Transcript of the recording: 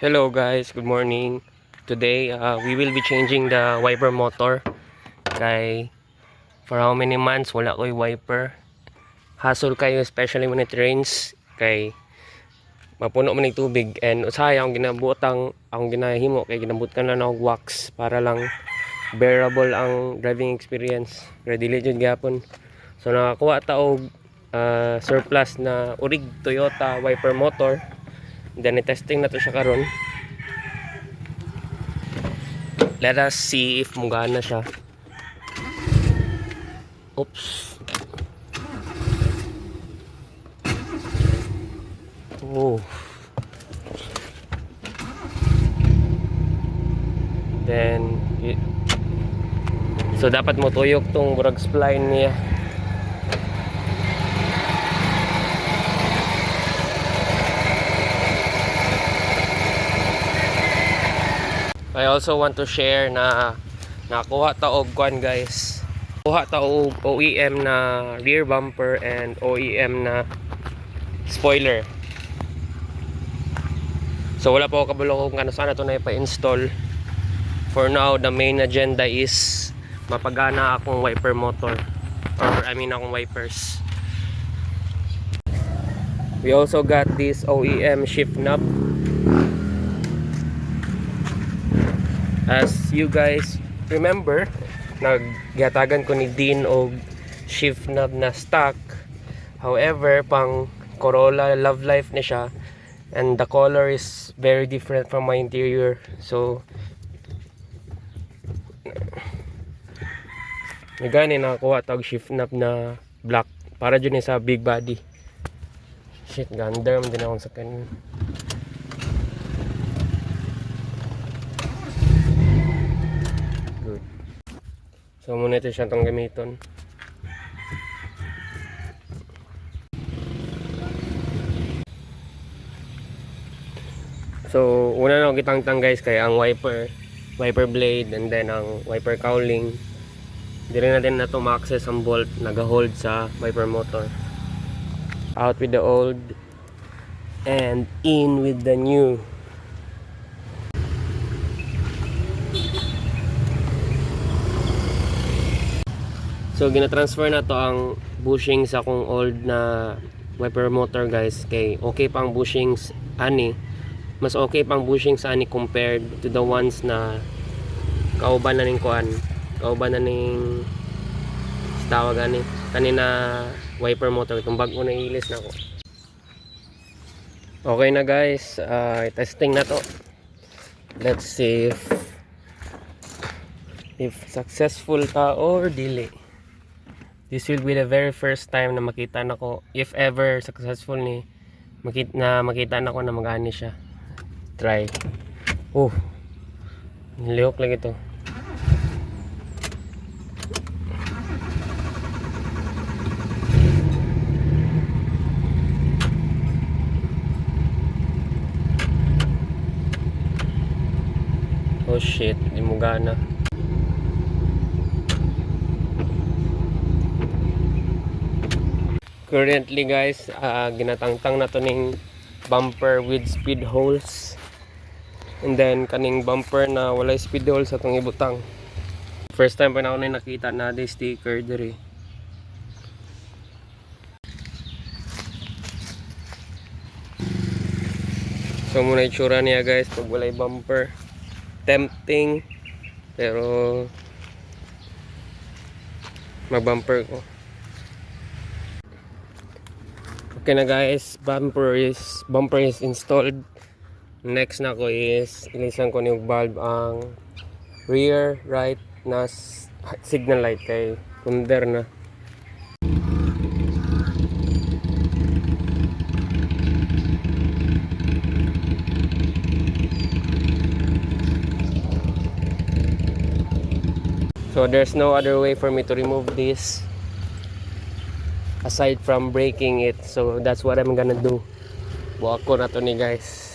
Hello guys, good morning. Today we will be changing the wiper motor. Kay for how many months wala ko'y wiper. Hassle kayo especially when it rains. Kay mapuno man ng tubig and usaya akong ginabuotang akong ginahimo kay ginabut ka na og wax para lang bearable ang driving experience. Ready jud gyapon. So nakakuha ta og surplus na urig Toyota wiper motor. Then i-testing na to siya karon. Let us see if mugana siya. Oops. Oh. Then so dapat mo tuyok tong brake spline niya. I also want to share na nakuha ta og kwan guys. Kuha ta og OEM na rear bumper and OEM na spoiler. So wala pa ako kabalo kung ano sana to na ipa-install. For now, the main agenda is mapagana akong wiper motor or akong wipers. We also got this OEM shift knob. As you guys remember, naggatagan ko ni Dean og shift knob na stock. However, pang Corolla Love Life ni siya and the color is very different from my interior. So nagani nakakuha tawag shift knob na black para dyan sa big body. Shit, ganda man din akong sa kanin. So muna ito siya itong gamiton. So una na kitang guys kay ang wiper blade and then ang wiper cowling. Hindi natin na ito ma-access ang bolt nag-hold sa wiper motor. Out with the old and in with the new. So gina-transfer na to ang bushing sa akong old na wiper motor guys kay okay pang bushings ani. Mas okay pang bushings ani compared to the ones na kauban na ning kuan. Kauban na ning tawag ani kanina wiper motor itong bag-o na ilis na ko. Okay na guys, testing na to. Let's see if successful ta or dili. This will be the very first time na makita na ko, if ever successful ni, makita na ko na magani siya. Try. Oh, nilihok lang ito. Oh shit, di mo gana. Currently guys, ginatangtang na to ning bumper with speed holes. And then kaning bumper na walay speed holes atong ibutang. First time pa na ako nakita na di sticker diri. So muna itsura niya guys pag walay bumper. Tempting pero mag-bumper ko. Okay na guys, bumper is installed. Next na ko is ilisan ko yung bulb ang rear right na signal light kay under na. So there's no other way for me to remove this aside from breaking it, so that's what I'm gonna do. Buwak ko na to ni guys.